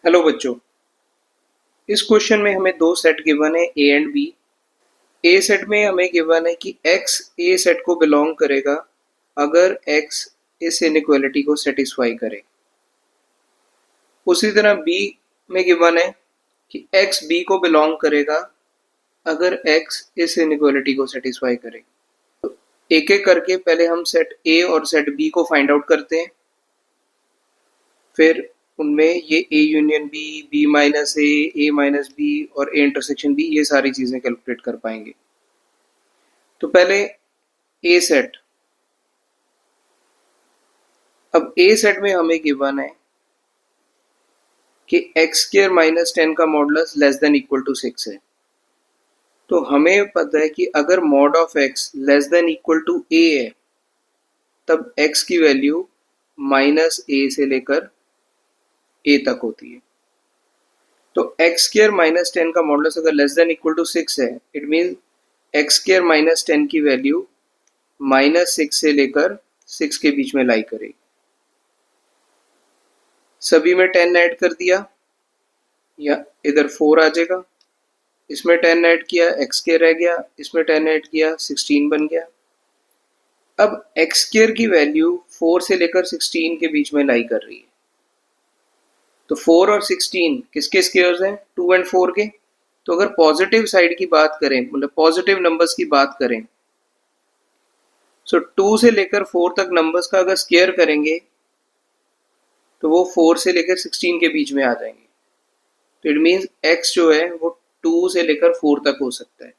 Hello बच्चों, इस question में हमें दो सेट गिवन है A and B. A set में हमें गिवन है कि x ए सेट को बिलोंग करेगा अगर x इस इनइक्वालिटी को सेटिस्फाई करे। उसी तरह बी में गिवन है कि x बी को बिलोंग करेगा अगर x इस इनइक्वालिटी को सेटिस्फाई करे। तो एक एक करके पहले हम सेट ए और सेट बी को फाइंड आउट करते हैं, फिर उनमें ये A union B, B minus A minus B और ए इंटरसेक्शन बी, ये सारी चीजें कैलकुलेट कर पाएंगे। तो पहले ए सेट। अब ए सेट में हमें गिवन है कि एक्स स्क्र माइनस 10 का modulus less than equal to 6 है। तो हमें पता है कि अगर mod of x less than equal to a है तब एक्स की वैल्यू माइनस ए से लेकर ए तक होती है। तो एक्स स्क्र माइनस 10 का मॉडुलस अगर लेस देन इक्वल टू 6 है, it mean x square minus 10 की वैल्यू माइनस 6 से लेकर 6 के बीच में लाई करेगी। सभी में 10 ऐड कर दिया या इधर 4 आ जाएगा, इसमें 10 ऐड किया एक्स स्क्र रह गया, इसमें 10 ऐड किया 16 बन गया। अब एक्स स्क्र की वैल्यू 4 से लेकर 16 के बीच में लाई कर रही है। तो 4 और 16 किसके स्क्वायर्स हैं? 2 एंड 4 के। तो अगर पॉजिटिव साइड की बात करें, मतलब पॉजिटिव नंबर्स की बात करें, सो 2 से लेकर 4 तक नंबर्स का अगर स्क्वायर करेंगे तो वो 4 से लेकर 16 के बीच में आ जाएंगे। तो इट मीन्स x जो है वो 2 से लेकर 4 तक हो सकता है।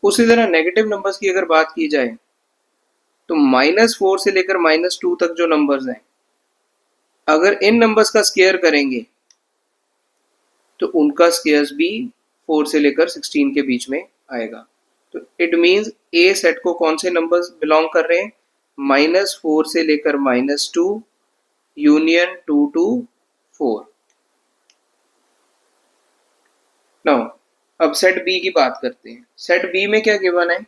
उसी तरह नेगेटिव नंबर्स की अगर बात की जाए तो -4 से लेकर -2 तक जो नंबर्स हैं, अगर इन नंबर्स का स्क्वायर करेंगे तो उनका स्क्वायर्स भी 4 से लेकर 16 के बीच में आएगा। तो इट मीन्स ए सेट को कौन से नंबर्स बिलोंग कर रहे हैं? -4 से लेकर -2 यूनियन 2 टू 4। नाउ अब सेट बी की बात करते हैं। सेट बी में क्या गिवन है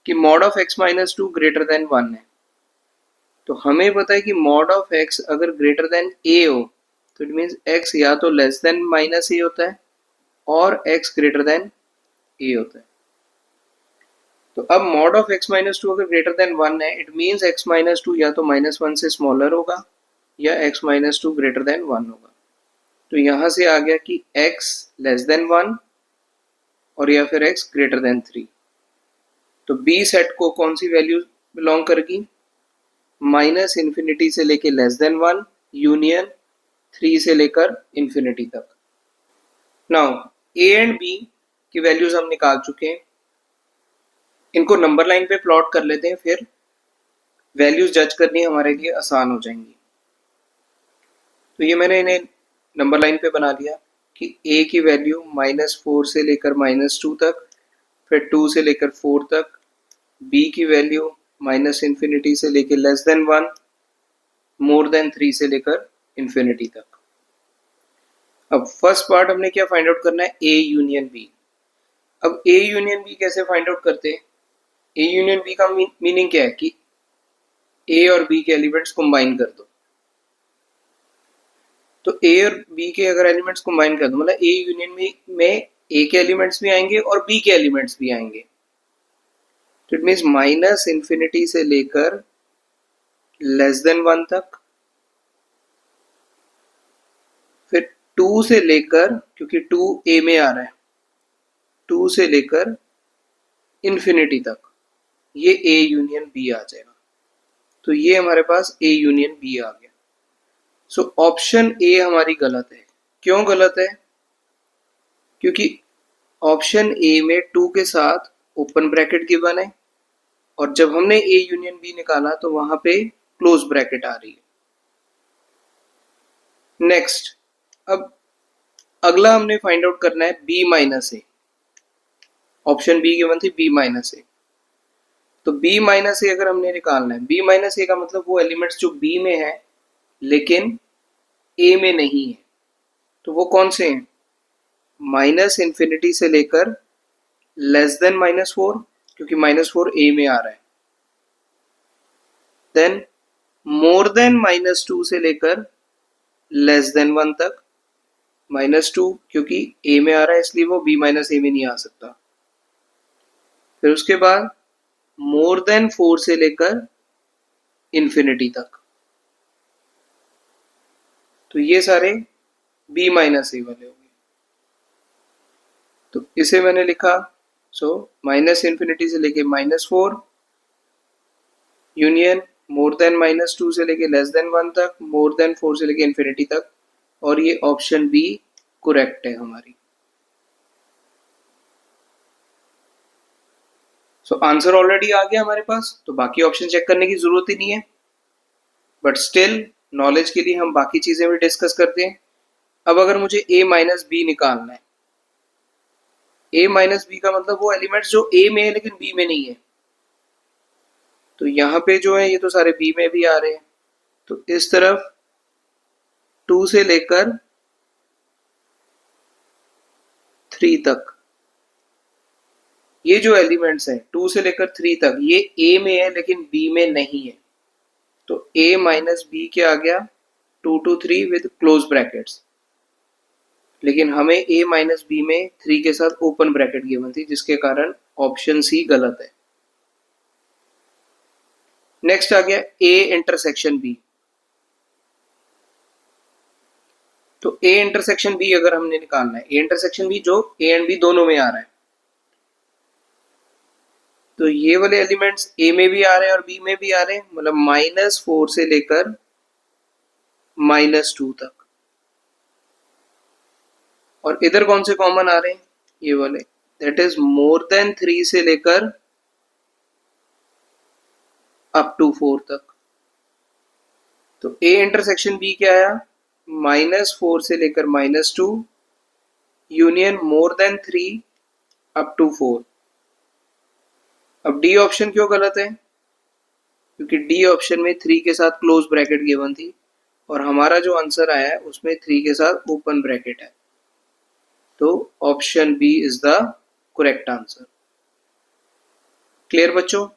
कि mod of x minus 2 greater than 1 है। तो हमें पता है कि मॉड ऑफ x अगर ग्रेटर देन a हो तो इट मीन्स x या तो लेस देन माइनस a होता है और x ग्रेटर देन a होता है। तो अब मॉड ऑफ x माइनस 2 अगर ग्रेटर देन 1 है, इट मीन्स x माइनस 2 या तो -1 से स्मॉलर होगा या x माइनस 2 ग्रेटर देन 1 होगा। तो यहां से आ गया कि x लेस देन 1 और या फिर x ग्रेटर देन 3। तो b सेट को कौन सी वैल्यू बिलोंग करेगी? माइनस इन्फिनिटी से लेके लेस देन 1 यूनियन 3 से लेकर इन्फिनिटी तक। नाउ a एंड b की वैल्यूज हम निकाल चुके हैं। इनको नंबर लाइन पे प्लॉट कर लेते हैं, फिर वैल्यूज जज करनी हमारे लिए आसान हो जाएंगी। तो ये मैंने इन्हें नंबर लाइन पे बना लिया कि a की वैल्यू -4 से लेकर -2 तक, फिर 2 से लेकर 4 तक, b की वैल्यू माइनस इन्फिनिटी से लेकर लेस देन 1, मोर देन 3 से लेकर इन्फिनिटी तक। अब फर्स्ट पार्ट हमने क्या फाइंड आउट करना है? a union b। अब a यूनियन b कैसे फाइंड आउट करते हैं? a यूनियन b का मीनिंग क्या है कि a और b के एलिमेंट्स कंबाइन कर दो। तो a और b के अगर एलिमेंट्स कंबाइन कर दो, मतलब a यूनियन में a के एलिमेंट्स भी आएंगे और b के एलिमेंट्स भी आएंगे। तो इट मीन्स माइनस इन्फिनिटी से लेकर लेस देन 1 तक, फिर 2 से लेकर, क्योंकि 2 a में आ रहा है, 2 से लेकर इन्फिनिटी तक, ये a यूनियन b आ जाएगा। तो ये हमारे पास a यूनियन b आ गया। सो ऑप्शन ए हमारी गलत है। क्यों गलत है? क्योंकि ऑप्शन ए में 2 के साथ ओपन ब्रैकेट गिवन है और जब हमने ए यूनियन बी निकाला तो वहां पे क्लोज ब्रैकेट आ रही है। नेक्स्ट, अब अगला हमने फाइंड आउट करना है B minus A. Option B given थी बी माइनस ए। तो बी माइनस ए अगर हमने निकालना है, बी माइनस ए का मतलब वो एलिमेंट्स जो बी में है लेकिन ए में नहीं है। तो वो कौन से हैं? माइनस इन्फिनिटी से लेकर लेस देन -4, क्योंकि -4 ए में आ रहा है, देन मोर देन -2 से लेकर लेस देन 1 तक, -2 क्योंकि ए में आ रहा है इसलिए वो बी माइनस ए में नहीं आ सकता। फिर उसके बाद मोर देन 4 से लेकर इन्फिनिटी तक, तो ये सारे बी माइनस ए वाले हो गए। तो इसे मैंने लिखा माइनस इन्फिनिटी से लेके -4 यूनियन मोर देन -2 से लेके लेस देन 1 तक, मोर देन 4 से लेके इन्फिनिटी तक, और ये ऑप्शन बी करेक्ट है हमारी। आंसर ऑलरेडी आ गया हमारे पास, तो बाकी ऑप्शन चेक करने की जरूरत ही नहीं है, बट स्टिल नॉलेज के लिए हम बाकी चीजें भी डिस्कस करते हैं। अब अगर मुझे a माइनस बी निकालना है, a माइनस बी का मतलब वो एलिमेंट्स जो a में है लेकिन b में नहीं है, तो यहाँ पे जो है ये तो सारे b में भी आ रहे हैं, तो इस तरफ 2 से लेकर 3 तक ये जो एलिमेंट्स हैं 2 से लेकर 3 तक ये a में है लेकिन b में नहीं है, तो a माइनस बी क्या आ गया 2 to 3 विद क्लोज ब्रैकेट्स, लेकिन हमें a माइनस बी में 3 के साथ ओपन ब्रैकेट गिवन थी, जिसके कारण ऑप्शन सी गलत है। नेक्स्ट आ गया a इंटरसेक्शन b, तो a इंटरसेक्शन b अगर हमने निकालना है, a इंटरसेक्शन b जो a एंड b दोनों में आ रहा है, तो ये वाले एलिमेंट्स a में भी आ रहे हैं और b में भी आ रहे हैं, मतलब -4 से लेकर -2 तक, और इधर कौन से कॉमन आ रहे हैं, ये वाले, दैट इज मोर देन 3 से लेकर अप टू 4 तक, तो a इंटरसेक्शन b क्या आया -4 से लेकर -2 union more than 3 up to 4। अब डी ऑप्शन क्यों गलत है, क्योंकि डी ऑप्शन में 3 के साथ क्लोज ब्रैकेट गिवन थी और हमारा जो आंसर आया है उसमें 3 के साथ ओपन ब्रैकेट है, तो option B is the correct answer. Clear बच्चों?